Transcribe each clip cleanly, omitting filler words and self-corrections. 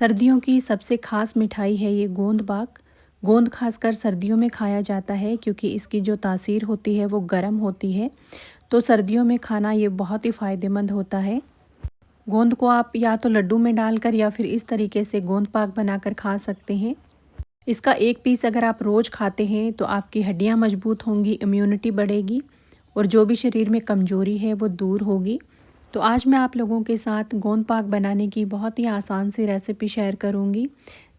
सर्दियों की सबसे ख़ास मिठाई है ये गोंद बाग। गोंद ख़ासकर सर्दियों में खाया जाता है क्योंकि इसकी जो तासीर होती है वो गर्म होती है। तो सर्दियों में खाना ये बहुत ही फ़ायदेमंद होता है। गोंद को आप या तो लड्डू में डालकर या फिर इस तरीके से गोंद पाक बनाकर खा सकते हैं। इसका एक पीस अगर आप रोज़ खाते हैं तो आपकी हड्डियाँ मजबूत होंगी, इम्यूनिटी बढ़ेगी और जो भी शरीर में कमज़ोरी है वो दूर होगी। तो आज मैं आप लोगों के साथ गोंद पाक बनाने की बहुत ही आसान सी रेसिपी शेयर करूंगी,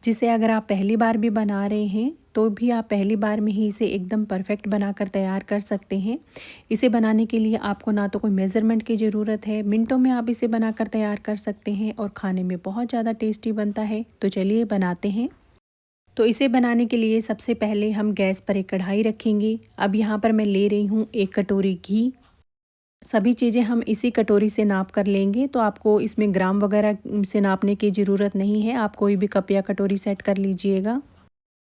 जिसे अगर आप पहली बार भी बना रहे हैं तो भी आप पहली बार में ही इसे एकदम परफेक्ट बनाकर तैयार कर सकते हैं। इसे बनाने के लिए आपको ना तो कोई मेज़रमेंट की ज़रूरत है, मिनटों में आप इसे बनाकर तैयार कर सकते हैं और खाने में बहुत ज़्यादा टेस्टी बनता है। तो चलिए बनाते हैं। तो इसे बनाने के लिए सबसे पहले हम गैस पर एक कढ़ाई रखेंगे। अब यहाँ पर मैं ले रही हूँ 1 कटोरी घी। सभी चीज़ें हम इसी कटोरी से नाप कर लेंगे, तो आपको इसमें ग्राम वगैरह से नापने की ज़रूरत नहीं है। आप कोई भी कप या कटोरी सेट कर लीजिएगा।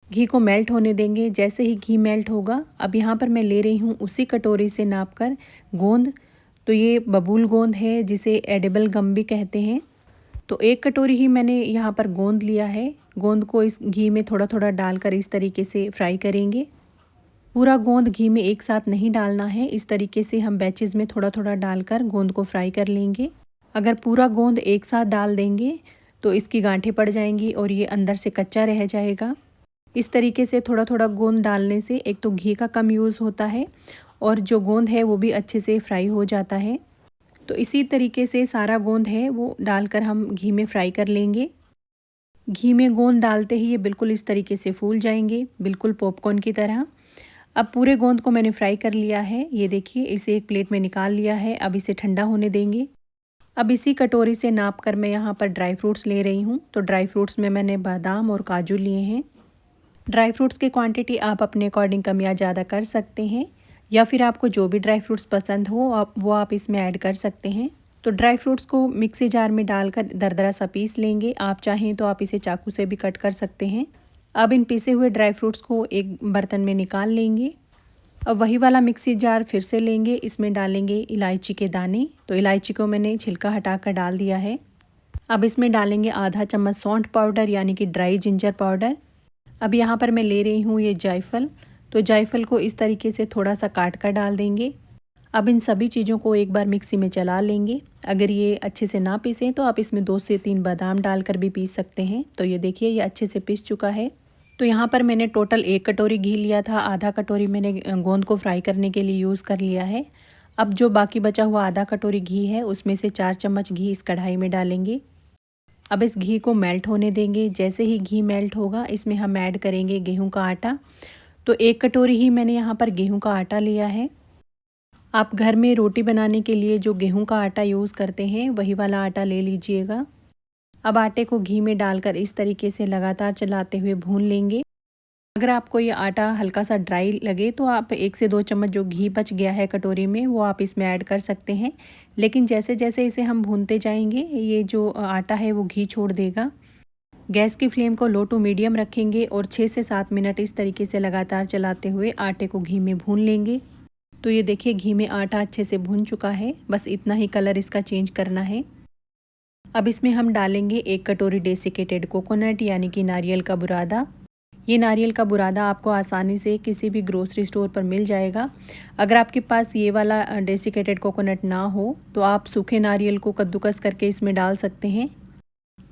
घी को मेल्ट होने देंगे। जैसे ही घी मेल्ट होगा, अब यहाँ पर मैं ले रही हूँ उसी कटोरी से नाप कर गोंद। तो ये बबूल गोंद है जिसे एडिबल गम भी कहते हैं। तो 1 कटोरी ही मैंने यहाँ पर गोंद लिया है। गोंद को इस घी में थोड़ा थोड़ा डालकर इस तरीके से फ्राई करेंगे। पूरा गोंद घी में एक साथ नहीं डालना है, इस तरीके से हम बैचेस में थोड़ा थोड़ा डालकर गोंद को फ्राई कर लेंगे। अगर पूरा गोंद एक साथ डाल देंगे तो इसकी गांठें पड़ जाएंगी और ये अंदर से कच्चा रह जाएगा। इस तरीके से थोड़ा थोड़ा गोंद डालने से एक तो घी का कम यूज़ होता है और जो गोंद है वो भी अच्छे से फ्राई हो जाता है। तो इसी तरीके से सारा गोंद है वो डालकर हम घी में फ्राई कर लेंगे। घी में गोंद डालते ही ये बिल्कुल इस तरीके से फूल जाएंगे, बिल्कुल पॉपकॉर्न की तरह। अब पूरे गोंद को मैंने फ्राई कर लिया है। ये देखिए, इसे एक प्लेट में निकाल लिया है। अब इसे ठंडा होने देंगे। अब इसी कटोरी से नाप कर मैं यहाँ पर ड्राई फ्रूट्स ले रही हूँ। तो ड्राई फ्रूट्स में मैंने बादाम और काजू लिए हैं। ड्राई फ्रूट्स की क्वांटिटी आप अपने अकॉर्डिंग कम या ज़्यादा कर सकते हैं, या फिर आपको जो भी ड्राई फ्रूट्स पसंद हो आप इसमें ऐड कर सकते हैं। तो ड्राई फ्रूट्स को मिक्सी जार में डालकर दरदरा सा पीस लेंगे। आप चाहें तो आप इसे चाकू से भी कट कर सकते हैं। अब इन पीसे हुए ड्राई फ्रूट्स को एक बर्तन में निकाल लेंगे। अब वही वाला मिक्सी जार फिर से लेंगे। इसमें डालेंगे इलायची के दाने। तो इलायची को मैंने छिलका हटाकर डाल दिया है। अब इसमें डालेंगे आधा चम्मच सौंठ पाउडर यानी कि ड्राई जिंजर पाउडर। अब यहाँ पर मैं ले रही हूँ ये जायफल। तो जायफल को इस तरीके से थोड़ा सा काट कर डाल देंगे। अब इन सभी चीज़ों को एक बार मिक्सी में चला लेंगे। अगर ये अच्छे से ना पीसें तो आप इसमें 2 से 3 बादाम डालकर भी पीस सकते हैं। तो ये देखिए, ये अच्छे से पीस चुका है। तो यहाँ पर मैंने टोटल 1 कटोरी घी लिया था, आधा कटोरी मैंने गोंद को फ्राई करने के लिए यूज़ कर लिया है। अब जो बाकी बचा हुआ आधा कटोरी घी है उसमें से 4 चम्मच घी इस कढ़ाई में डालेंगे। अब इस घी को मेल्ट होने देंगे। जैसे ही घी मेल्ट होगा, इसमें हम ऐड करेंगे गेहूं का आटा। तो 1 कटोरी ही मैंने यहाँ पर गेहूं का आटा लिया है। आप घर में रोटी बनाने के लिए जो गेहूं का आटा यूज़ करते हैं वही वाला आटा ले लीजिएगा। अब आटे को घी में डालकर इस तरीके से लगातार चलाते हुए भून लेंगे। अगर आपको ये आटा हल्का सा ड्राई लगे तो आप 1 से 2 चम्मच जो घी बच गया है कटोरी में वो आप इसमें ऐड कर सकते हैं। लेकिन जैसे जैसे इसे हम भूनते जाएंगे ये जो आटा है वो घी छोड़ देगा। गैस की फ्लेम को लो टू मीडियम रखेंगे और 6 से 7 मिनट इस तरीके से लगातार चलाते हुए आटे को घी में भून लेंगे। तो ये देखिए, घी में आटा अच्छे से भुन चुका है। बस इतना ही कलर इसका चेंज करना है। अब इसमें हम डालेंगे 1 कटोरी डेसिकेटेड कोकोनट यानी कि नारियल का बुरादा। ये नारियल का बुरादा आपको आसानी से किसी भी ग्रोसरी स्टोर पर मिल जाएगा। अगर आपके पास ये वाला डेसिकेटेड कोकोनट ना हो तो आप सूखे नारियल को कद्दूकस करके इसमें डाल सकते हैं।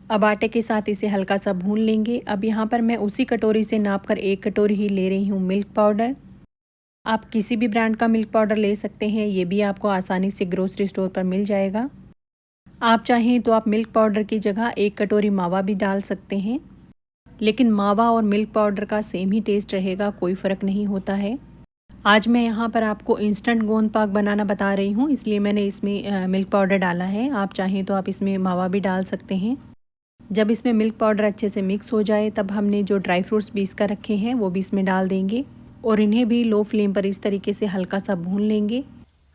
अब आटे के साथ इसे हल्का सा भून लेंगे। अब यहाँ पर मैं उसी कटोरी से नाप कर 1 कटोरी ही ले रही हूँ मिल्क पाउडर। आप किसी भी ब्रांड का मिल्क पाउडर ले सकते हैं, ये भी आपको आसानी से ग्रोसरी स्टोर पर मिल जाएगा। आप चाहें तो आप मिल्क पाउडर की जगह 1 कटोरी मावा भी डाल सकते हैं, लेकिन मावा और मिल्क पाउडर का सेम ही टेस्ट रहेगा, कोई फ़र्क नहीं होता है। आज मैं यहाँ पर आपको इंस्टेंट गोंद पाक बनाना बता रही हूँ, इसलिए मैंने इसमें मिल्क पाउडर डाला है। आप चाहें तो आप इसमें मावा भी डाल सकते हैं। जब इसमें मिल्क पाउडर अच्छे से मिक्स हो जाए तब हमने जो ड्राई फ्रूट्स पीस कर रखे हैं वो भी इसमें डाल देंगे और इन्हें भी लो फ्लेम पर इस तरीके से हल्का सा भून लेंगे।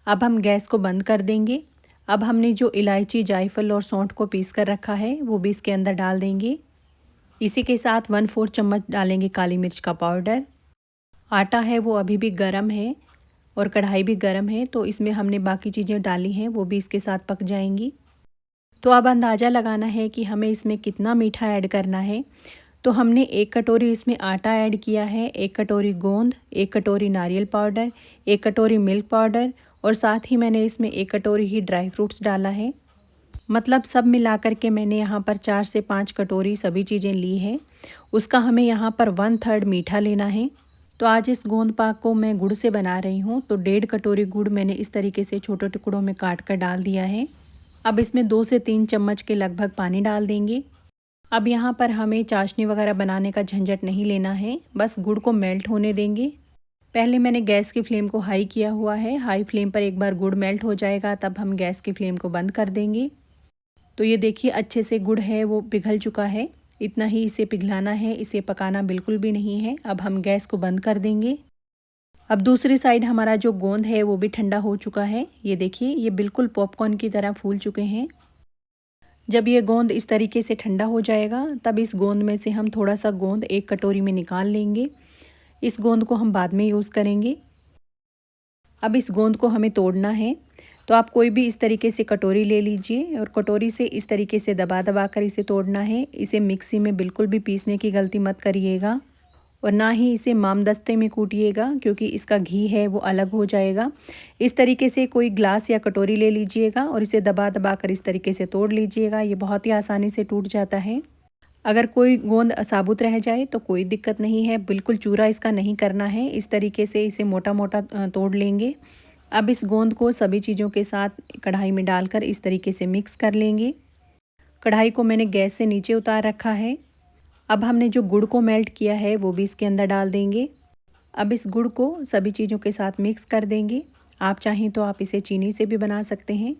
अब हम गैस को बंद कर देंगे। अब हमने जो इलायची, जायफल और सौंठ को पीस कर रखा है वो भी इसके अंदर डाल देंगे। इसी के साथ 1/4 चम्मच डालेंगे काली मिर्च का पाउडर। आटा है वो अभी भी गर्म है और कढ़ाई भी गर्म है, तो इसमें हमने बाकी चीज़ें डाली हैं वो भी इसके साथ पक जाएंगी। तो अब अंदाज़ा लगाना है कि हमें इसमें कितना मीठा ऐड करना है। तो हमने 1 कटोरी इसमें आटा ऐड किया है, 1 कटोरी गोंद, 1 कटोरी नारियल पाउडर, 1 कटोरी मिल्क पाउडर और साथ ही मैंने इसमें 1 कटोरी ही ड्राई फ्रूट्स डाला है। मतलब सब मिलाकर के मैंने यहाँ पर 4 से 5 कटोरी सभी चीज़ें ली है। उसका हमें यहाँ पर 1/3 मीठा लेना है। तो आज इस गोंद पाक को मैं गुड़ से बना रही हूँ, तो 1.5 कटोरी गुड़ मैंने इस तरीके से छोटे टुकड़ों में काट कर डाल दिया है। अब इसमें 2 से 3 चम्मच के लगभग पानी डाल देंगे। अब यहाँ पर हमें चाशनी वगैरह बनाने का झंझट नहीं लेना है, बस गुड़ को मेल्ट होने देंगे। पहले मैंने गैस की फ्लेम को हाई किया हुआ है। हाई फ्लेम पर एक बार गुड़ मेल्ट हो जाएगा तब हम गैस की फ्लेम को बंद कर देंगे। तो ये देखिए अच्छे से गुड़ है वो पिघल चुका है। इतना ही इसे पिघलाना है, इसे पकाना बिल्कुल भी नहीं है। अब हम गैस को बंद कर देंगे। अब दूसरी साइड हमारा जो गोंद है वो भी ठंडा हो चुका है। ये देखिए ये बिल्कुल पॉपकॉर्न की तरह फूल चुके हैं। जब ये गोंद इस तरीके से ठंडा हो जाएगा तब इस गोंद में से हम थोड़ा सा गोंद एक कटोरी में निकाल लेंगे। इस गोंद को हम बाद में यूज़ करेंगे। अब इस गोंद को हमें तोड़ना है, तो आप कोई भी इस तरीके से कटोरी ले लीजिए और कटोरी से इस तरीके से दबा दबा कर इसे तोड़ना है। इसे मिक्सी में बिल्कुल भी पीसने की गलती मत करिएगा और ना ही इसे मामदस्ते में कूटिएगा, क्योंकि इसका घी है वो अलग हो जाएगा। इस तरीके से कोई ग्लास या कटोरी ले लीजिएगा और इसे दबा दबा कर इस तरीके से तोड़ लीजिएगा। ये बहुत ही आसानी से टूट जाता है। अगर कोई गोंद साबुत रह जाए तो कोई दिक्कत नहीं है, बिल्कुल चूरा इसका नहीं करना है। इस तरीके से इसे मोटा मोटा तोड़ लेंगे। अब इस गोंद को सभी चीज़ों के साथ कढ़ाई में डालकर इस तरीके से मिक्स कर लेंगे। कढ़ाई को मैंने गैस से नीचे उतार रखा है। अब हमने जो गुड़ को मेल्ट किया है वो भी इसके अंदर डाल देंगे। अब इस गुड़ को सभी चीज़ों के साथ मिक्स कर देंगे। आप चाहें तो आप इसे चीनी से भी बना सकते हैं।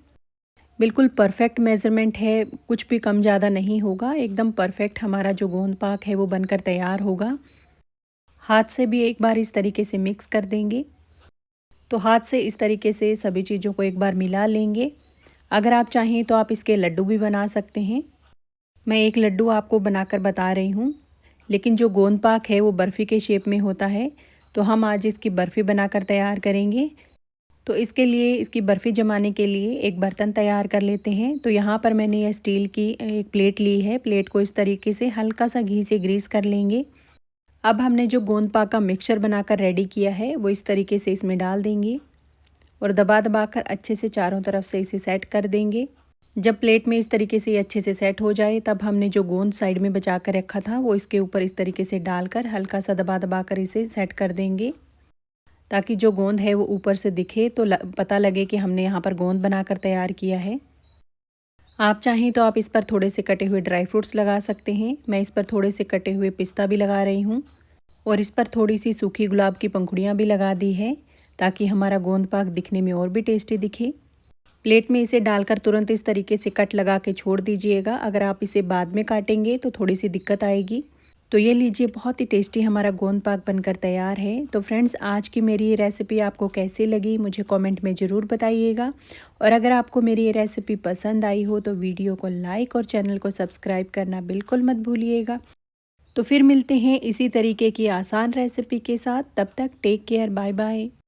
बिल्कुल परफेक्ट मेज़रमेंट है, कुछ भी कम ज़्यादा नहीं होगा। एकदम परफेक्ट हमारा जो गोंद पाक है वो बनकर तैयार होगा। हाथ से भी एक बार इस तरीके से मिक्स कर देंगे। तो हाथ से इस तरीके से सभी चीज़ों को एक बार मिला लेंगे। अगर आप चाहें तो आप इसके लड्डू भी बना सकते हैं। मैं एक लड्डू आपको बनाकर बता रही हूँ, लेकिन जो गोंद पाक है वो बर्फ़ी के शेप में होता है, तो हम आज इसकी बर्फ़ी बनाकर तैयार करेंगे। तो इसके लिए इसकी बर्फ़ी जमाने के लिए एक बर्तन तैयार कर लेते हैं। तो यहाँ पर मैंने यह स्टील की एक प्लेट ली है। प्लेट को इस तरीके से हल्का सा घी से ग्रीस कर लेंगे। अब हमने जो गोंद पाक का मिक्सचर बनाकर रेडी किया है वो इस तरीके से इसमें डाल देंगे और दबा दबा कर अच्छे से चारों तरफ से इसे सेट कर देंगे। जब प्लेट में इस तरीके से अच्छे से सेट हो जाए तब हमने जो गोंद साइड में बचा कर रखा था वो इसके ऊपर इस तरीके से डालकर हल्का सा दबा दबा कर इसे सेट कर देंगे, ताकि जो गोंद है वो ऊपर से दिखे तो पता लगे कि हमने यहाँ पर गोंद बनाकर तैयार किया है। आप चाहें तो आप इस पर थोड़े से कटे हुए ड्राई फ्रूट्स लगा सकते हैं। मैं इस पर थोड़े से कटे हुए पिस्ता भी लगा रही हूँ और इस पर थोड़ी सी सूखी गुलाब की पंखुड़ियाँ भी लगा दी है, ताकि हमारा गोंद पाक दिखने में और भी टेस्टी दिखे। प्लेट में इसे डालकर तुरंत इस तरीके से कट लगा के छोड़ दीजिएगा। अगर आप इसे बाद में काटेंगे तो थोड़ी सी दिक्कत आएगी। तो ये लीजिए, बहुत ही टेस्टी हमारा गोंद पाक बनकर तैयार है। तो फ्रेंड्स, आज की मेरी ये रेसिपी आपको कैसी लगी मुझे कमेंट में ज़रूर बताइएगा। और अगर आपको मेरी ये रेसिपी पसंद आई हो तो वीडियो को लाइक और चैनल को सब्सक्राइब करना बिल्कुल मत भूलिएगा। तो फिर मिलते हैं इसी तरीके की आसान रेसिपी के साथ। तब तक टेक केयर, बाय बाय।